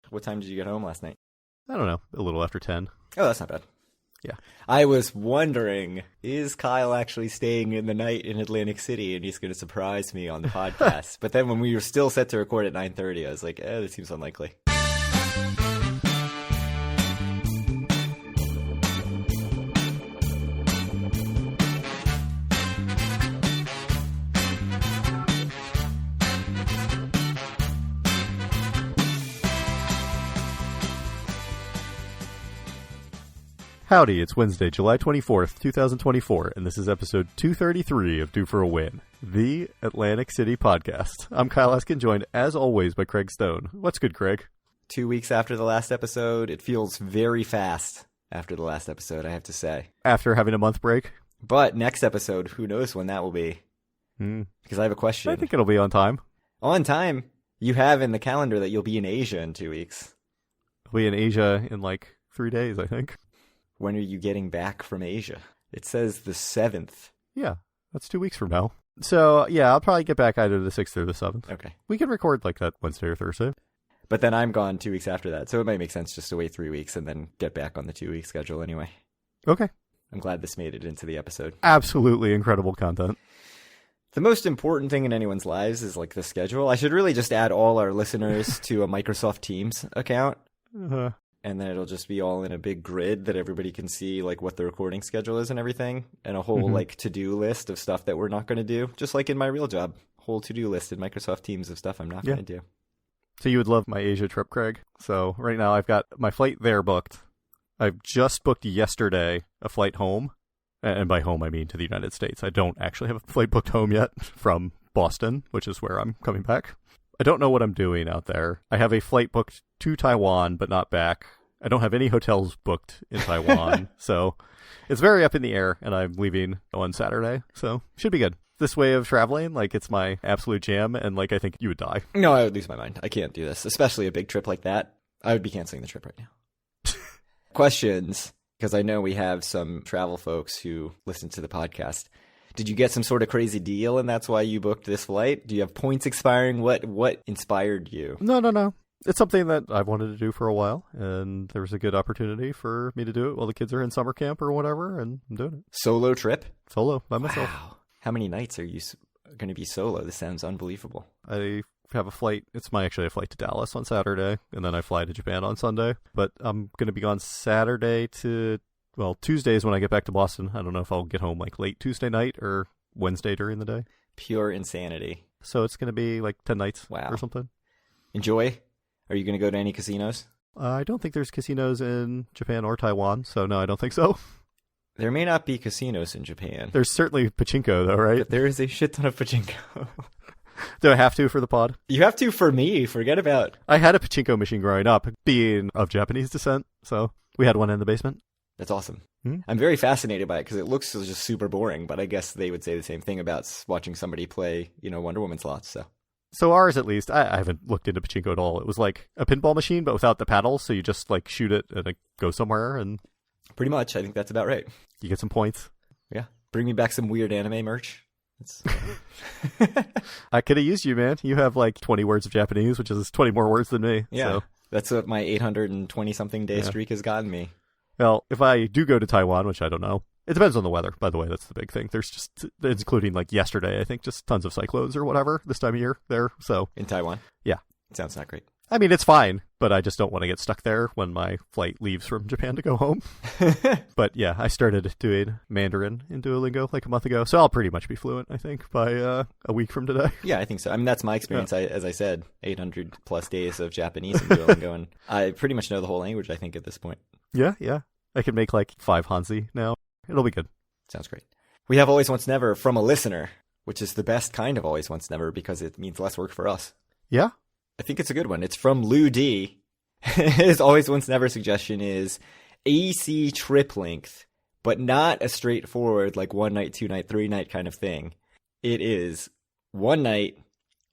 What time did you get home last night? I don't know, a little after 10. Oh, that's not bad. Yeah. I was wondering, is Kyle actually staying in the night in Atlantic City and he's going to surprise me on the podcast? But then when we were still set to record at 9:30, I was like, this seems unlikely. Howdy, it's Wednesday, July 24th, 2024, and this is episode 233 of Due for a Win, the Atlantic City podcast. I'm Kyle Eskin, joined as always by Craig Stone. What's good, Craig? 2 weeks after the last episode, it feels very fast after the last episode, I have to say. After having a month break? But next episode, who knows when that will be? Because I have a question. I think it'll be on time. On time? You have in the calendar that you'll be in Asia in 2 weeks. I'll be in Asia in like 3 days, I think. When are you getting back from Asia? It says the 7th. Yeah, that's 2 weeks from now. So, yeah, I'll probably get back either the 6th or the 7th. Okay. We can record like that Wednesday or Thursday. But then I'm gone 2 weeks after that, so it might make sense just to wait 3 weeks and then get back on the 2 week schedule anyway. Okay. I'm glad this made it into the episode. Absolutely incredible content. The most important thing in anyone's lives is like the schedule. I should really just add all our listeners to a Microsoft Teams account. And then it'll just be all in a big grid that everybody can see like what the recording schedule is and everything. And a whole like to-do list of stuff that we're not going to do. Just like in my real job. Whole to-do list in Microsoft Teams of stuff I'm not going to do. So you would love my Asia trip, Craig. So right now I've got my flight there booked. I've just booked yesterday a flight home. And by home, I mean to the United States. I don't actually have a flight booked home yet from Boston, which is where I'm coming back. I don't know what I'm doing out there. I have a flight booked to Taiwan, but not back. I don't have any hotels booked in Taiwan. So it's very up in the air, and I'm leaving on Saturday. So should be good. This way of traveling, like it's my absolute jam, and like I think you would die. No, I would lose my mind. I can't do this, especially a big trip like that. I would be canceling the trip right now. Questions, because I know we have some travel folks who listen to the podcast. Did you get some sort of crazy deal, and that's why you booked this flight? Do you have points expiring? What inspired you? No. It's something that I've wanted to do for a while, and there was a good opportunity for me to do it while the kids are in summer camp or whatever, and I'm doing it. Solo trip? Solo, by myself. Wow. How many nights are you going to be solo? This sounds unbelievable. I have a flight. It's actually a flight to Dallas on Saturday, and then I fly to Japan on Sunday. But I'm going to be gone Saturday to... Well, Tuesdays when I get back to Boston. I don't know if I'll get home like late Tuesday night or Wednesday during the day. Pure insanity. So it's going to be like 10 nights or something. Enjoy. Are you going to go to any casinos? I don't think there's casinos in Japan or Taiwan, so no, I don't think so. There may not be casinos in Japan. There's certainly pachinko though, right? But there is a shit ton of pachinko. Do I have to for the pod? You have to for me. Forget about... I had a pachinko machine growing up, being of Japanese descent, so we had one in the basement. That's awesome. I'm very fascinated by it because it looks just super boring, but I guess they would say the same thing about watching somebody play, Wonder Woman slots. So ours, at least, I haven't looked into pachinko at all. It was like a pinball machine, but without the paddles, so you just like shoot it and it goes somewhere. And pretty much, I think that's about right. You get some points. Yeah. Bring me back some weird anime merch. I could have used you, man. You have like 20 words of Japanese, which is 20 more words than me. Yeah. So. That's what my 820-something day streak has gotten me. Well, if I do go to Taiwan, which I don't know, it depends on the weather, by the way. That's the big thing. There's just, including like yesterday, I think, just tons of cyclones or whatever this time of year there. So in Taiwan? Yeah. Sounds not great. I mean, it's fine, but I just don't want to get stuck there when my flight leaves from Japan to go home. But yeah, I started doing Mandarin in Duolingo like a month ago, so I'll pretty much be fluent, I think, by a week from today. Yeah, I think so. I mean, that's my experience. Yeah. As I said, 800 plus days of Japanese in Duolingo, and I pretty much know the whole language, I think, at this point. Yeah. I can make like 5 Hanzi now. It'll be good. Sounds great. We have Always Once Never from a listener, which is the best kind of Always Once Never because it means less work for us. Yeah? I think it's a good one. It's from Lou D. His Always Once Never suggestion is AC trip length, but not a straightforward like 1 night, 2 night, 3 night kind of thing. It is 1 night,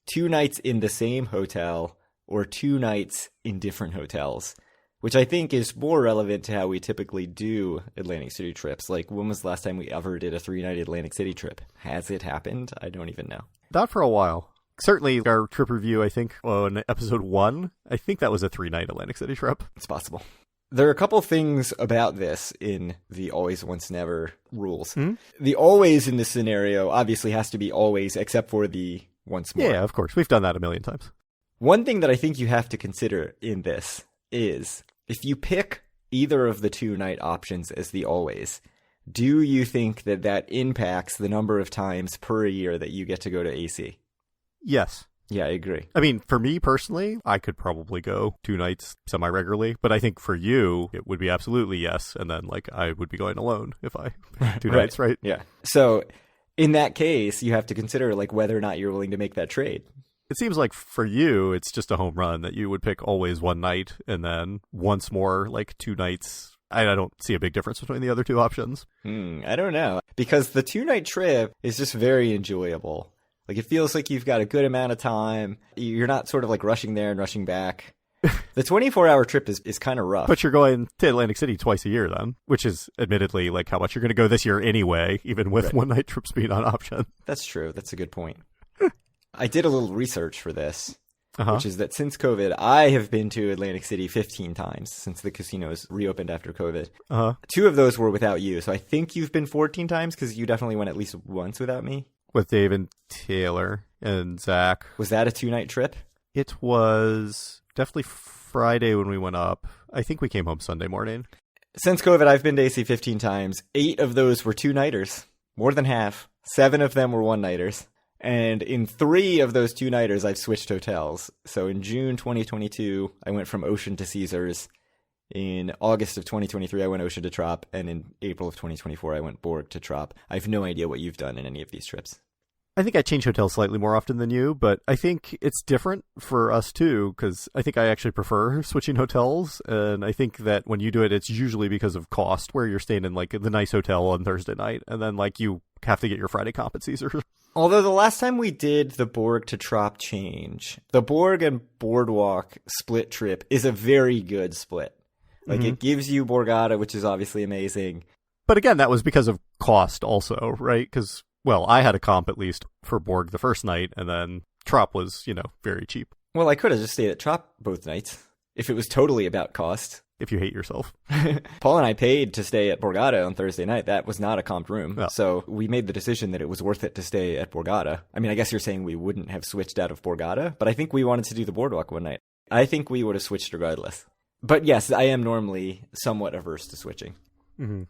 2 nights in the same hotel, or 2 nights in different hotels. Which I think is more relevant to how we typically do Atlantic City trips. Like, when was the last time we ever did a 3-night Atlantic City trip? Has it happened? I don't even know. Not for a while. Certainly our trip review, I think, on episode 1, I think that was a 3-night Atlantic City trip. It's possible. There are a couple things about this in the always, once, never rules. Hmm? The always in this scenario obviously has to be always, except for the once more. Yeah, of course. We've done that a million times. One thing that I think you have to consider in this is if you pick either of the 2-night options as the always, do you think that that impacts the number of times per year that you get to go to AC? Yes. Yeah, I agree. I mean, for me personally, I could probably go 2 nights semi-regularly, but I think for you, it would be absolutely yes, and then, like, I would be going alone if I 2 nights, right? Yeah. So, in that case, you have to consider, like, whether or not you're willing to make that trade. It seems like for you, it's just a home run that you would pick always 1 night, and then once more, like, 2 nights. I don't see a big difference between the other 2 options. I don't know. Because the 2-night trip is just very enjoyable. Like, it feels like you've got a good amount of time. You're not sort of like rushing there and rushing back. The 24-hour trip is kind of rough. But you're going to Atlantic City twice a year then, which is admittedly like how much you're going to go this year anyway, even with 1-night trips being on option. That's true. That's a good point. I did a little research for this, which is that since COVID, I have been to Atlantic City 15 times since the casinos reopened after COVID. 2 of those were without you. So I think you've been 14 times because you definitely went at least once without me. With Dave and Taylor and Zach. Was that a 2-night trip? It was definitely Friday when we went up. I think we came home Sunday morning. Since COVID, I've been to AC 15 times. 8 of those were 2-nighters. More than half. 7 of them were 1-nighters. And in 3 of those 2-nighters, I've switched hotels. So in June 2022, I went from Ocean to Caesars. In August of 2023, I went Ocean to Trop. And in April of 2024, I went Borg to Trop. I have no idea what you've done in any of these trips. I think I change hotels slightly more often than you, but I think it's different for us too, because I think I actually prefer switching hotels, and I think that when you do it, it's usually because of cost, where you're staying in like the nice hotel on Thursday night, and then like you have to get your Friday comp at Caesars. Although the last time we did the Borg to Trop change, the Borg and Boardwalk split trip is a very good split. Like it gives you Borgata, which is obviously amazing. But again, that was because of cost also, right? Because well, I had a comp at least for Borg the first night, and then Trop was, very cheap. Well, I could have just stayed at Trop both nights, if it was totally about cost. If you hate yourself. Paul and I paid to stay at Borgata on Thursday night. That was not a comped room. Oh. So we made the decision that it was worth it to stay at Borgata. I mean, I guess you're saying we wouldn't have switched out of Borgata, but I think we wanted to do the Boardwalk one night. I think we would have switched regardless. But yes, I am normally somewhat averse to switching. Mm-hmm.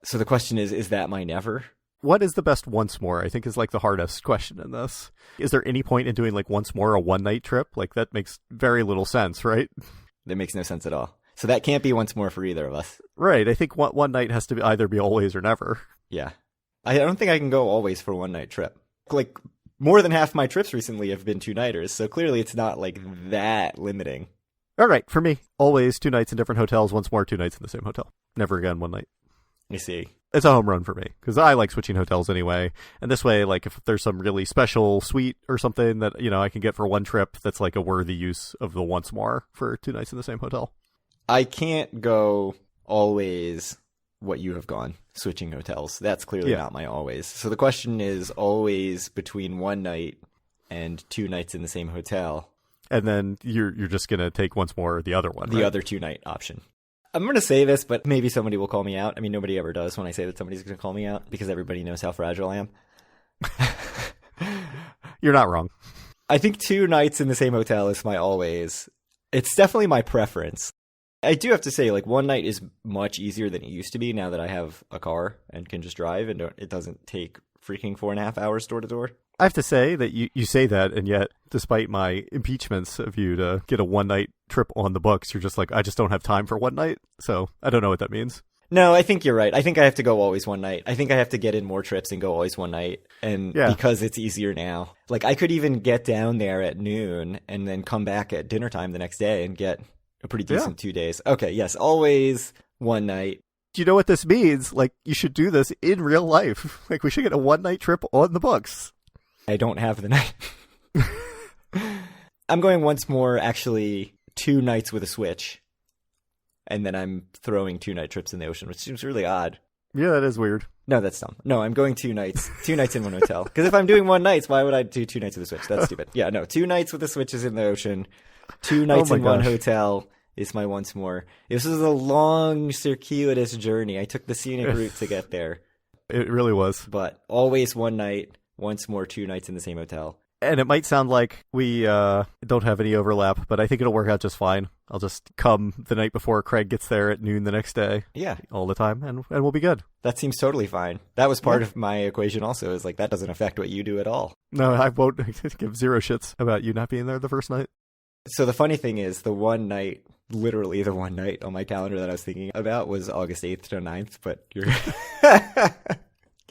So the question is that my never? What is the best once more, I think is like the hardest question in this. Is there any point in doing like once more a 1-night trip? Like that makes very little sense, right? That makes no sense at all. So that can't be once more for either of us. Right. I think one night has to either be always or never. Yeah. I don't think I can go always for a 1-night trip. Like more than half my trips recently have been 2-nighters. So clearly it's not like that limiting. All right. For me, always 2 nights in different hotels, once more 2 nights in the same hotel. Never again 1 night. I see. It's a home run for me because I like switching hotels anyway. And this way, like if there's some really special suite or something that, I can get for one trip, that's like a worthy use of the once more for 2 nights in the same hotel. I can't go always what you have gone, switching hotels. That's clearly not my always. So the question is always between 1 night and 2 nights in the same hotel. And then you're just going to take once more the other one, The other 2-night option. I'm going to say this, but maybe somebody will call me out. I mean, nobody ever does when I say that somebody's going to call me out because everybody knows how fragile I am. You're not wrong. I think 2 nights in the same hotel is my always. It's definitely my preference. I do have to say, like, 1 night is much easier than it used to be now that I have a car and can just drive and it doesn't take freaking 4.5 hours door to door. I have to say that you say that, and yet, despite my impeachments of you to get a 1-night trip on the books, you're just like, I just don't have time for 1 night. So I don't know what that means. No, I think you're right. I think I have to go always 1 night. I think I have to get in more trips and go always 1 night. And because it's easier now. Like, I could even get down there at noon and then come back at dinner time the next day and get a pretty decent 2 days. Okay, yes, always 1 night. Do you know what this means? Like, you should do this in real life. Like, we should get a 1-night trip on the books. I don't have the night. I'm going once more, actually, 2 nights with a switch. And then I'm throwing 2-night trips in the ocean, which seems really odd. Yeah, that is weird. No, that's dumb. No, I'm going 2 nights. 2 nights in one hotel. Because if I'm doing one night, why would I do 2 nights with the Switch? That's stupid. Yeah, no, 2 nights with the Switches in the ocean. 2 nights in one hotel is my once more. This was a long, circuitous journey. I took the scenic route to get there. It really was. But always 1 night, once more 2 nights in the same hotel. And it might sound like we don't have any overlap, but I think it'll work out just fine. I'll just come the night before Craig gets there at noon the next day. Yeah. All the time, and we'll be good. That seems totally fine. That was part of my equation also, is like, that doesn't affect what you do at all. No, I won't give 0 shits about you not being there the first night. So the funny thing is, the one night, literally the one night on my calendar that I was thinking about was August 8th to 9th, but you're...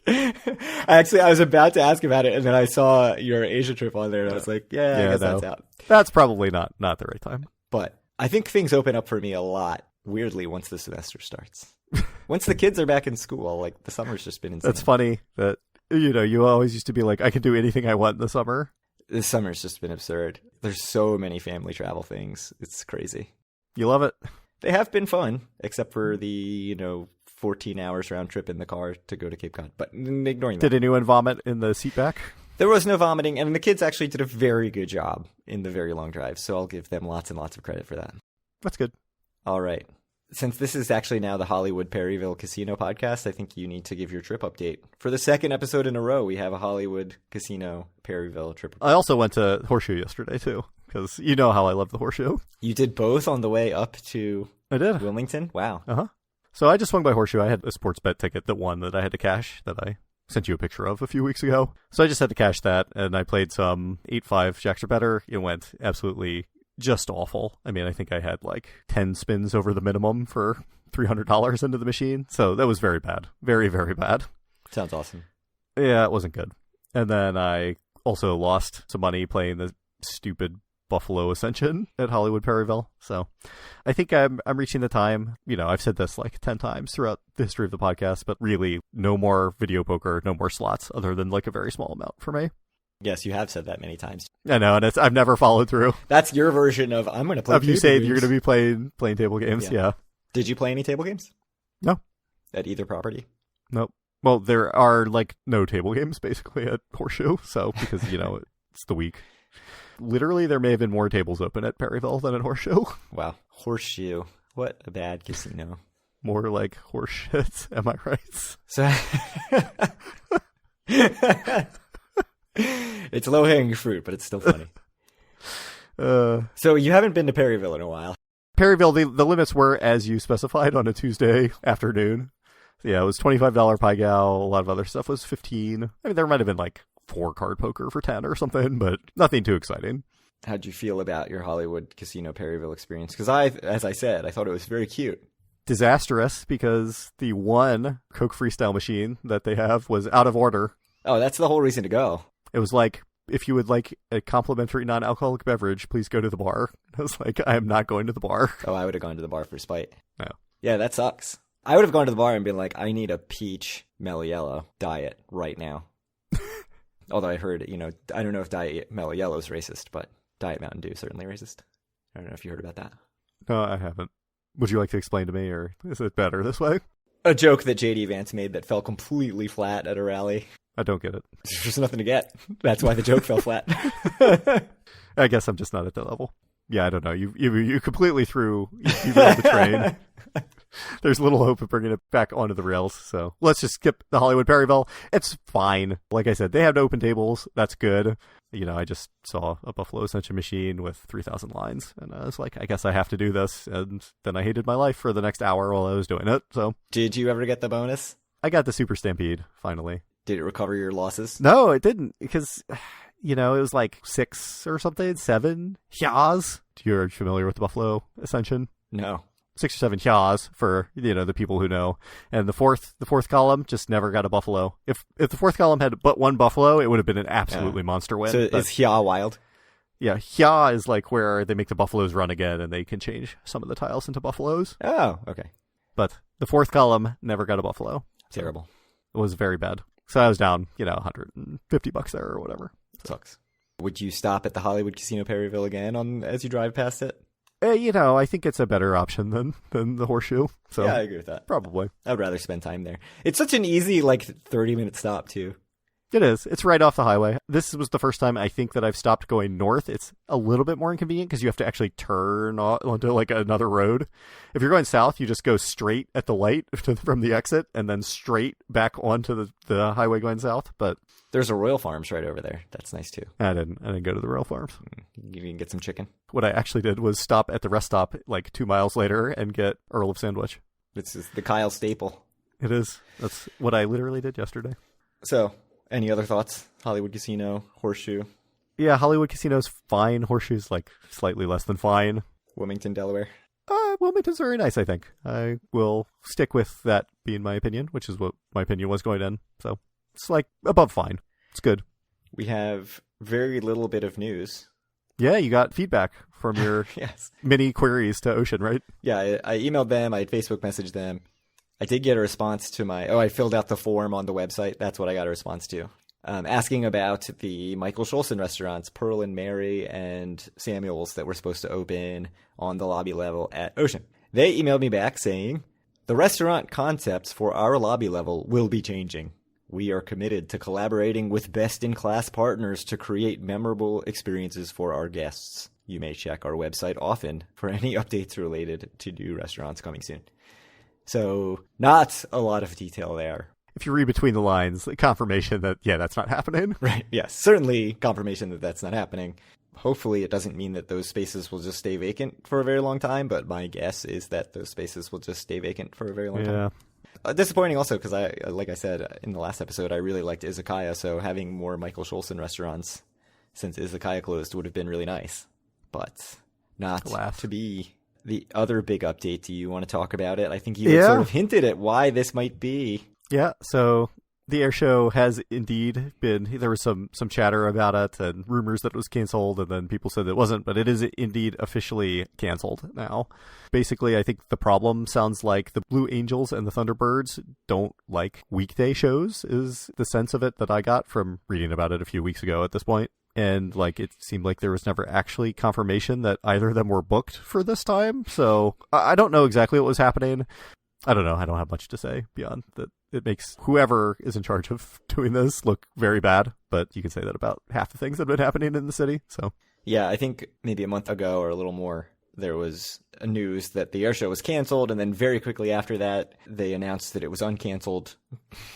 I was about to ask about it, and then I saw your Asia trip on there, and I was like, I guess that's out. That's probably not the right time. But I think things open up for me a lot, weirdly, once the semester starts. Once the kids are back in school, like, the summer's just been insane. That's funny that, you always used to be like, I can do anything I want in the summer. This summer's just been absurd. There's so many family travel things. It's crazy. You love it? They have been fun, except for the, 14 hours round trip in the car to go to Cape Cod. But ignoring that. Did anyone vomit in the seat back? There was no vomiting, and the kids actually did a very good job in the very long drive, so I'll give them lots and lots of credit for that. That's good. All right. Since this is actually now the Hollywood Perryville Casino podcast, I think you need to give your trip update. For the second episode in a row, we have a Hollywood Casino Perryville trip. I also went to Horseshoe yesterday, too, because you know how I love the Horseshoe. You did both on the way up to Wilmington? Wow. Uh-huh. So I just swung by Horseshoe. I had a sports bet ticket that I had to cash that I sent you a picture of a few weeks ago. So I just had to cash that, and I played some 8-5 Jacks or better. It went absolutely just awful. I mean, I think I had like 10 spins over the minimum for $300 into the machine. So that was very bad. Very, very bad. Sounds awesome. Yeah, it wasn't good. And then I also lost some money playing the stupid Buffalo Ascension at Hollywood Perryville. So I think I'm reaching the time. I've said this like 10 times throughout the history of the podcast, but really no more video poker, no more slots other than like a very small amount for me. Yes, you have said that many times. I know, and I've never followed through. That's your version of I'm going to play. You say you're going to be playing table games. Yeah. Did you play any table games? No. At either property? Nope. Well, there are like no table games basically at Horseshoe. So because it's the week. Literally, there may have been more tables open at Perryville than at Horseshoe. Wow. Horseshoe. What a bad casino. More like horseshit, am I right? So it's low-hanging fruit, but it's still funny. So you haven't been to Perryville in a while. Perryville, the limits were as you specified on a Tuesday afternoon. Yeah, it was $25 pie gal. A lot of other stuff was $15. I mean, there might have been like 4 card poker for 10 or something, but nothing too exciting. How'd you feel about your Hollywood Casino Perryville experience? Because as I said, I thought it was very cute. Disastrous, because the one Coke Freestyle machine that they have was out of order. Oh, that's the whole reason to go. It was like, if you would like a complimentary non-alcoholic beverage, please go to the bar. I was like, I am not going to the bar. Oh, I would have gone to the bar for spite. No. Yeah, that sucks. I would have gone to the bar and been like, I need a peach mellow yellow diet right now. Although I heard, I don't know if Diet Mellow Yellow is racist, but Diet Mountain Dew is certainly racist. I don't know if you heard about that. No, I haven't. Would you like to explain to me, or is it better this way? A joke that J.D. Vance made that fell completely flat at a rally. I don't get it. There's nothing to get. That's why the joke fell flat. I guess I'm just not at that level. Yeah, I don't know. You completely threw you railed the train. There's little hope of bringing it back onto the rails, so let's just skip the Hollywood Perryville. It's fine. Like I said, they have open tables. That's good. I just saw a Buffalo Ascension machine with 3,000 lines, and I was like, I guess I have to do this. And then I hated my life for the next hour while I was doing it. So, did you ever get the bonus? I got the Super Stampede, finally. Did it recover your losses? No, it didn't, because, it was like 6 or something, 7 Hyahs. You're familiar with the Buffalo Ascension? No. 6 or 7 Hyahs for, the people who know. And the fourth column just never got a buffalo. If the fourth column had but one buffalo, it would have been an absolutely monster win. So is Hyah wild? Yeah, Hyah is like where they make the buffaloes run again and they can change some of the tiles into buffaloes. Oh, okay. But the fourth column never got a buffalo. Terrible. It was very bad. So I was down, $150 there or whatever. Sucks. Would you stop at the Hollywood Casino Perryville again as you drive past it? I think it's a better option than the Horseshoe. So Yeah, I agree with that. probably. I'd rather spend time there. It's such an easy, 30-minute stop, too. It is. It's right off the highway. This was the first time I think that I've stopped going north. It's a little bit more inconvenient because you have to actually turn onto another road. If you're going south, you just go straight at the light from the exit and then straight back onto the highway going south. But There's a Royal Farms right over there. That's nice, too. I didn't go to the Royal Farms. You can get some chicken. What I actually did was stop at the rest stop 2 miles later and get Earl of Sandwich. This is the Kyle staple. It is. That's what I literally did yesterday. So, any other thoughts? Hollywood Casino, Horseshoe, Yeah, Hollywood Casino's fine. Horseshoe's slightly less than fine. Wilmington, Delaware. Wilmington's very nice, I think. I will stick with that being my opinion, which is what my opinion was going in. So it's above fine. It's good. We have very little bit of news. Yeah, you got feedback from your Yes. mini queries to Ocean, right? Yeah, I emailed them. I had Facebook messaged them. I did get a response to I filled out the form on the website. That's what I got a response to. Asking about the Michael Scholson restaurants, Pearl and Mary and Samuel's, that were supposed to open on the lobby level at Ocean. They emailed me back saying, the restaurant concepts for our lobby level will be changing. We are committed to collaborating with best-in-class partners to create memorable experiences for our guests. You may check our website often for any updates related to new restaurants coming soon. So, not a lot of detail there. If you read between the lines, confirmation that, that's not happening. Right, yes. Certainly confirmation that that's not happening. Hopefully it doesn't mean that those spaces will just stay vacant for a very long time, but my guess is that those spaces will just stay vacant for a very long time. Disappointing also because like I said in the last episode, I really liked Izakaya, so having more Michael Scholson restaurants since Izakaya closed would have been really nice. But not to be. The other big update, do you want to talk about it? I think you had sort of hinted at why this might be. Yeah, so the air show has indeed been, there was some chatter about it and rumors that it was canceled, and then people said it wasn't, but it is indeed officially canceled now. Basically, I think the problem sounds like the Blue Angels and the Thunderbirds don't like weekday shows, is the sense of it that I got from reading about it a few weeks ago at this point. And it seemed like there was never actually confirmation that either of them were booked for this time. So I don't know exactly what was happening. I don't know. I don't have much to say beyond that. It makes whoever is in charge of doing this look very bad. But you can say that about half the things that have been happening in the city. So yeah, I think maybe a month ago or a little more, there was a news that the air show was canceled. And then very quickly after that, they announced that it was uncanceled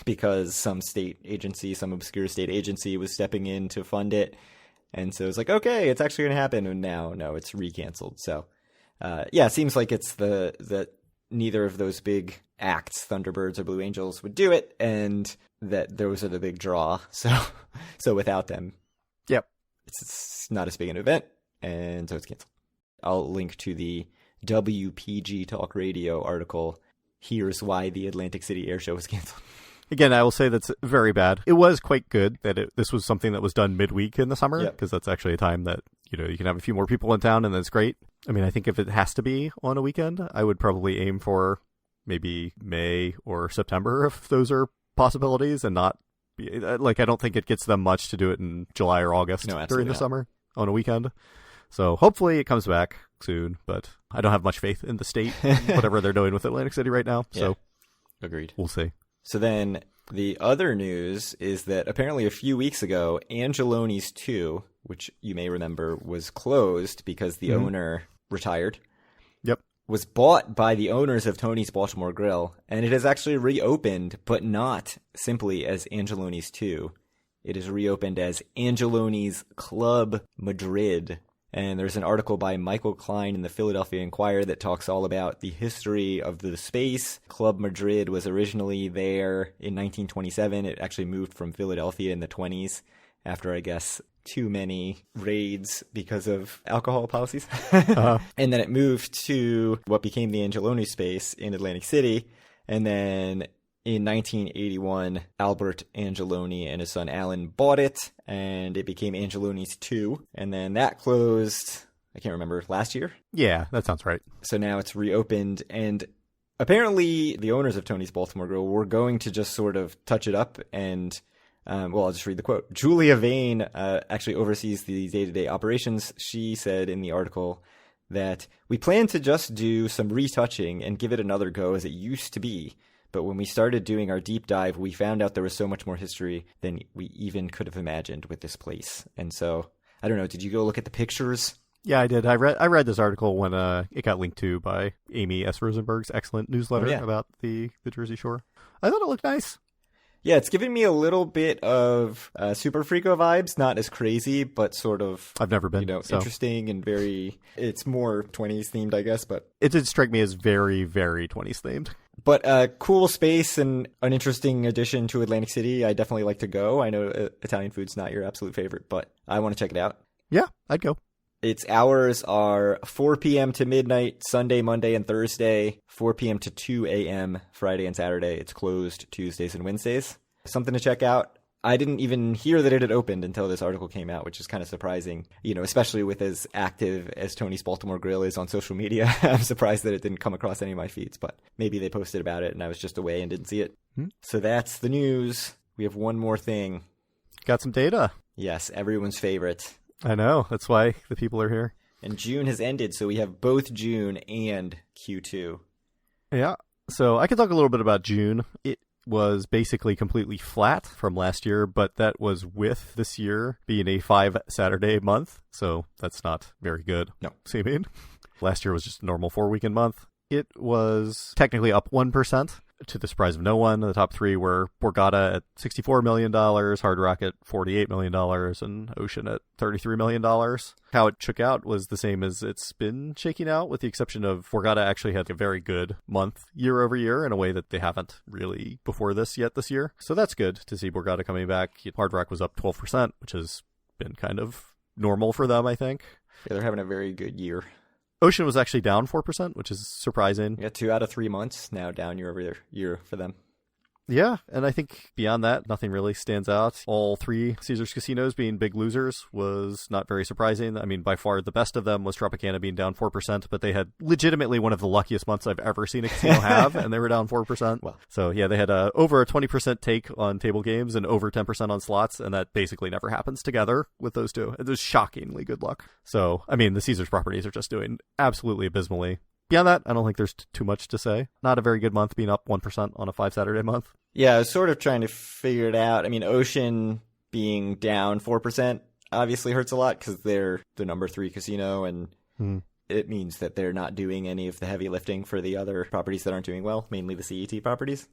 because some state agency, some obscure state agency was stepping in to fund it. And so it's okay, it's actually going to happen. And now, no, it's recanceled. So, it seems like it's that neither of those big acts, Thunderbirds or Blue Angels, would do it. And that those are the big draw. So without them, it's not as big an event. And so it's canceled. I'll link to the WPG Talk Radio article. Here's why the Atlantic City Air Show was canceled. Again, I will say that's very bad. It was quite good that this was something that was done midweek in the summer, because that's actually a time that, you can have a few more people in town, and that's great. I mean, I think if it has to be on a weekend, I would probably aim for maybe May or September if those are possibilities, and not I don't think it gets them much to do it in July or August during the summer on a weekend. So hopefully it comes back soon, but I don't have much faith in the state, whatever they're doing with Atlantic City right now. So agreed. We'll see. So then the other news is that apparently a few weeks ago, Angeloni's 2, which you may remember was closed because the owner retired, was bought by the owners of Tony's Baltimore Grill, and it has actually reopened, but not simply as Angeloni's 2. It is reopened as Angeloni's Club Madrid. And there's an article by Michael Klein in the Philadelphia Inquirer that talks all about the history of the space. Club Madrid was originally there in 1927. It actually moved from Philadelphia in the 20s after, I guess, too many raids because of alcohol policies. And then it moved to what became the Angeloni space in Atlantic City. And then in 1981, Albert Angeloni and his son Alan bought it, and it became Angeloni's 2. And then that closed, I can't remember, last year? Yeah, that sounds right. So now it's reopened, and apparently the owners of Tony's Baltimore Grill were going to just sort of touch it up and, I'll just read the quote. Julia Vane actually oversees the day-to-day operations. She said in the article that we plan to just do some retouching and give it another go as it used to be. But when we started doing our deep dive, we found out there was so much more history than we even could have imagined with this place. And so, I don't know, did you go look at the pictures? Yeah, I did. I read this article when it got linked to by Amy S. Rosenberg's excellent newsletter about the Jersey Shore. I thought it looked nice. Yeah, it's giving me a little bit of Super Frico vibes, not as crazy, but sort of, I've never been, interesting and it's more 20s themed, I guess, but it did strike me as very, very 20s themed. But a cool space and an interesting addition to Atlantic City. I definitely like to go. I know Italian food's not your absolute favorite, but I want to check it out. Yeah, I'd go. Its hours are 4 p.m. to midnight, Sunday, Monday, and Thursday, 4 p.m. to 2 a.m. Friday and Saturday. It's closed Tuesdays and Wednesdays. Something to check out. I didn't even hear that it had opened until this article came out, which is kind of surprising, especially with as active as Tony's Baltimore Grill is on social media. I'm surprised that it didn't come across any of my feeds, but maybe they posted about it and I was just away and didn't see it. So that's the news. We have one more thing. Got some data. Yes, everyone's favorite. I know. That's why the people are here. And June has ended, so we have both June and Q2. Yeah. So I can talk a little bit about June. It was basically completely flat from last year, but that was with this year being a 5-Saturday month. So that's not very good. No. See what I mean? Last year was just a normal 4-weekend month. It was technically up 1%. To the surprise of no one, the top three were Borgata at $64 million, Hard Rock at $48 million, and Ocean at $33 million. How it shook out was the same as it's been shaking out, with the exception of Borgata actually had a very good month year over year in a way that they haven't really before this yet this year. So that's good to see Borgata coming back. Hard Rock was up 12%, which has been kind of normal for them, I think. Yeah, they're having a very good year. Ocean was actually down 4%, which is surprising. Yeah, 2 out of 3 months now down year over year for them. Yeah, and I think beyond that, nothing really stands out. All 3 Caesars casinos being big losers was not very surprising. I mean, by far the best of them was Tropicana being down 4%, but they had legitimately one of the luckiest months I've ever seen a casino have, and they were down 4%. Well, so yeah, they had over a 20% take on table games and over 10% on slots, and that basically never happens together with those two. It was shockingly good luck. So, I mean, the Caesars properties are just doing absolutely abysmally. Beyond that, I don't think there's too much to say. Not a very good month being up 1% on a 5-Saturday month. Yeah, I was sort of trying to figure it out. I mean, Ocean being down 4% obviously hurts a lot because they're the number 3 casino, and it means that they're not doing any of the heavy lifting for the other properties that aren't doing well, mainly the CET properties.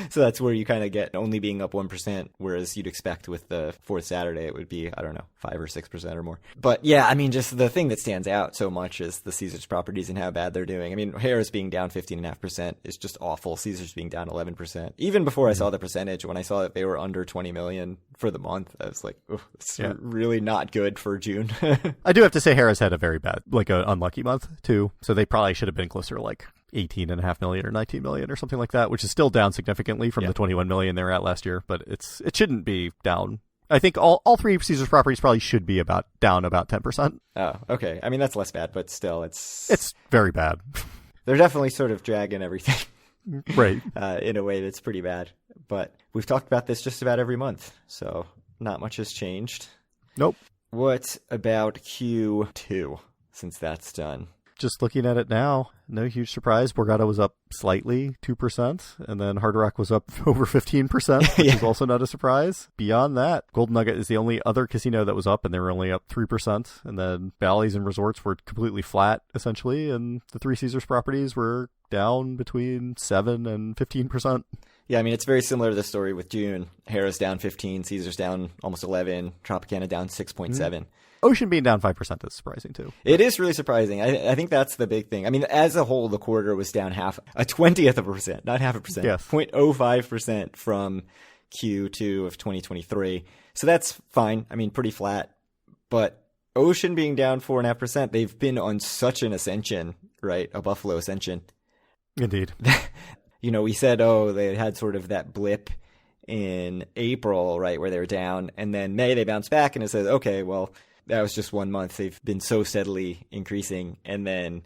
So that's where you kind of get only being up 1%, whereas you'd expect with the 4th Saturday it would be, I don't know, 5 or 6% or more. But yeah, I mean, just the thing that stands out so much is the Caesars properties and how bad they're doing. I mean, Harrah's being down 15.5% is just awful. Caesars being down 11%. Even before I saw the percentage, when I saw that they were under 20 million for the month, I was like, oh, it's really not good for June. I do have to say Harrah's had a very bad, like an unlucky month too. So they probably should have been closer to like 18.5 million or 19 million or something like that, which is still down significantly from the 21 million they were at last year, but it shouldn't be down. I think all 3 Caesars properties probably should be down about 10%. Oh, okay. I mean, that's less bad, but still it's very bad. They're definitely sort of dragging everything. Right. In a way that's pretty bad. But we've talked about this just about every month, so not much has changed. Nope. What about Q2, since that's done? Just looking at it now, no huge surprise. Borgata was up slightly, 2%, and then Hard Rock was up over 15%, which is also not a surprise. Beyond that, Golden Nugget is the only other casino that was up, and they were only up 3%. And then Bally's and Resorts were completely flat, essentially, and the 3 Caesars properties were down between 7 and 15%. Yeah, I mean, it's very similar to the story with June. Harrah's down 15, Caesars down almost 11, Tropicana down 6.7. Ocean being down 5% is surprising, too. It is really surprising. I think that's the big thing. I mean, as a whole, the quarter was down a 20th of a percent, not half a percent, yes. 0.05% from Q2 of 2023. So that's fine. I mean, pretty flat. But Ocean being down 4.5%, they've been on such an ascension, right? A Buffalo ascension. Indeed. We said, they had sort of that blip in April, right, where they were down. And then May, they bounced back, and it says, okay, well, that was just 1 month. They've been so steadily increasing. And then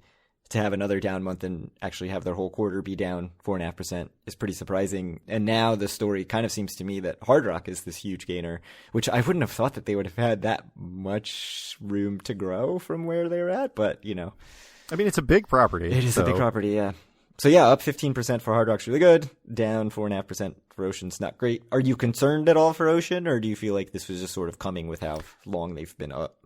to have another down month and actually have their whole quarter be down 4.5% is pretty surprising. And now the story kind of seems to me that Hard Rock is this huge gainer, which I wouldn't have thought that they would have had that much room to grow from where they're at. But, I mean, it's a big property. It is a big property, yeah. So yeah, up 15% for Hard Rock's really good. Down 4.5% for Ocean's not great. Are you concerned at all for Ocean, or do you feel like this was just sort of coming with how long they've been up?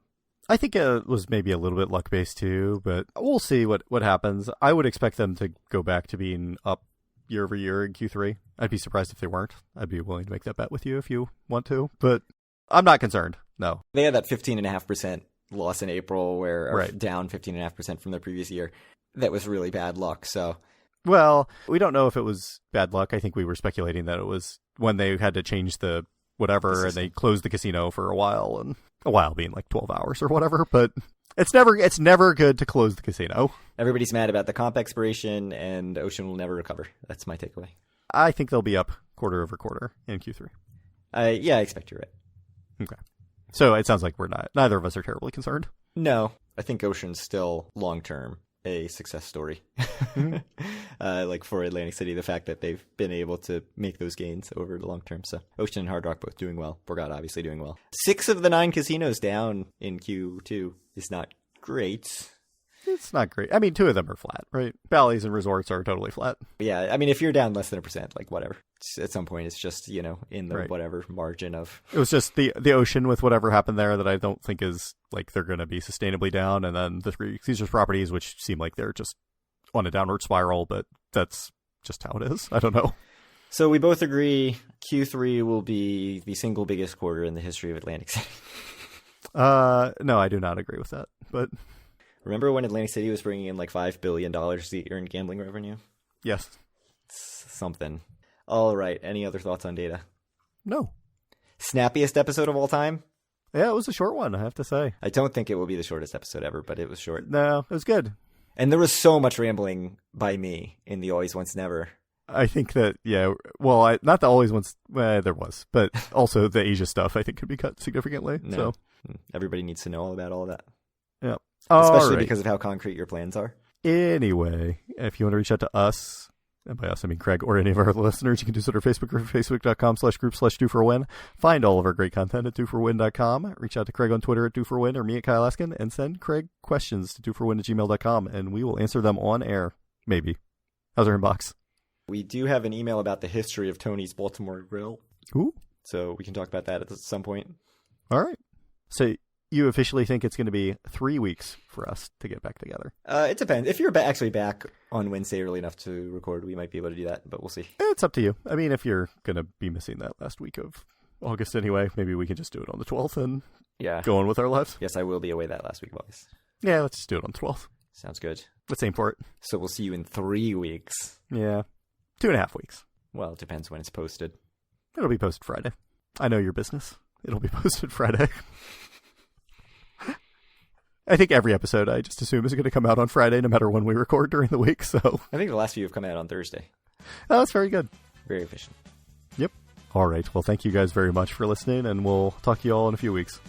I think it was maybe a little bit luck-based too, but we'll see what happens. I would expect them to go back to being up year over year in Q3. I'd be surprised if they weren't. I'd be willing to make that bet with you if you want to, but I'm not concerned, no. They had that 15.5% loss in April, right. Down 15.5% from the previous year. That was really bad luck, so... Well, we don't know if it was bad luck. I think we were speculating that it was when they had to change the whatever, and they closed the casino for a while, and a while being like 12 hours or whatever, but it's never good to close the casino. Everybody's mad about the comp expiration, and Ocean will never recover. That's my takeaway. I think they'll be up quarter over quarter in Q3. Yeah, I expect you're right. Okay. So it sounds like neither of us are terribly concerned. No, I think Ocean's still long-term a success story. Like for Atlantic City, the fact that they've been able to make those gains over the long term. So Ocean and Hard Rock both doing well. Borgata obviously doing well. 6 of the 9 casinos down in Q2 is not great. It's not great. I mean, 2 of them are flat, right? Valleys and resorts are totally flat. Yeah, I mean, if you're down less than 1%, like whatever. At some point, it's just, in the right. whatever margin of... It was just the Ocean with whatever happened there that I don't think is, like, they're going to be sustainably down. And then the 3 Caesars properties, which seem like they're just on a downward spiral, but that's just how it is. I don't know. So we both agree Q3 will be the single biggest quarter in the history of Atlantic City. No, I do not agree with that, but... Remember when Atlantic City was bringing in like $5 billion a year in gambling revenue? Yes. It's something. All right. Any other thoughts on data? No. Snappiest episode of all time? Yeah, it was a short one, I have to say. I don't think it will be the shortest episode ever, but it was short. No, it was good. And there was so much rambling by me in the Always Once Never. I think that, yeah, well, not the Always Once, there was, but also the Asia stuff I think could be cut significantly. No. So everybody needs to know all about all of that. Yeah. Especially because of how concrete your plans are. Anyway, if you want to reach out to us, and by us I mean Craig or any of our listeners, you can do so at our Facebook group, facebook.com/group/DoForWin. Find all of our great content at DoForWin.com. Reach out to Craig on Twitter at DoForWin or me at Kyle Askin, and send Craig questions to DoForWin@gmail.com, and we will answer them on air. Maybe. How's our inbox? We do have an email about the history of Tony's Baltimore Grill. Ooh. So we can talk about that at some point. All right. So you officially think it's going to be 3 weeks for us to get back together? It depends. If you're actually back on Wednesday early enough to record, we might be able to do that, but we'll see. It's up to you. I mean, if you're going to be missing that last week of August anyway, maybe we can just do it on the 12th and go on with our lives. Yes, I will be away that last week of August. Yeah, let's just do it on the 12th. Sounds good. Let's aim for it. So we'll see you in 3 weeks. Yeah. 2.5 weeks. Well, it depends when it's posted. It'll be posted Friday. I know your business. It'll be posted Friday. I think every episode I just assume is going to come out on Friday no matter when we record during the week. So I think the last few have come out on Thursday. Oh, that's very good. Very efficient. Yep. All right. Well, thank you guys very much for listening, and we'll talk to you all in a few weeks.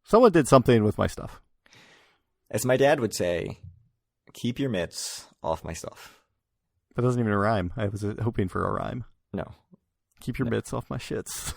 Someone did something with my stuff. As my dad would say, keep your mitts off my stuff. That doesn't even rhyme. I was hoping for a rhyme. No. Keep your mitts off my shits.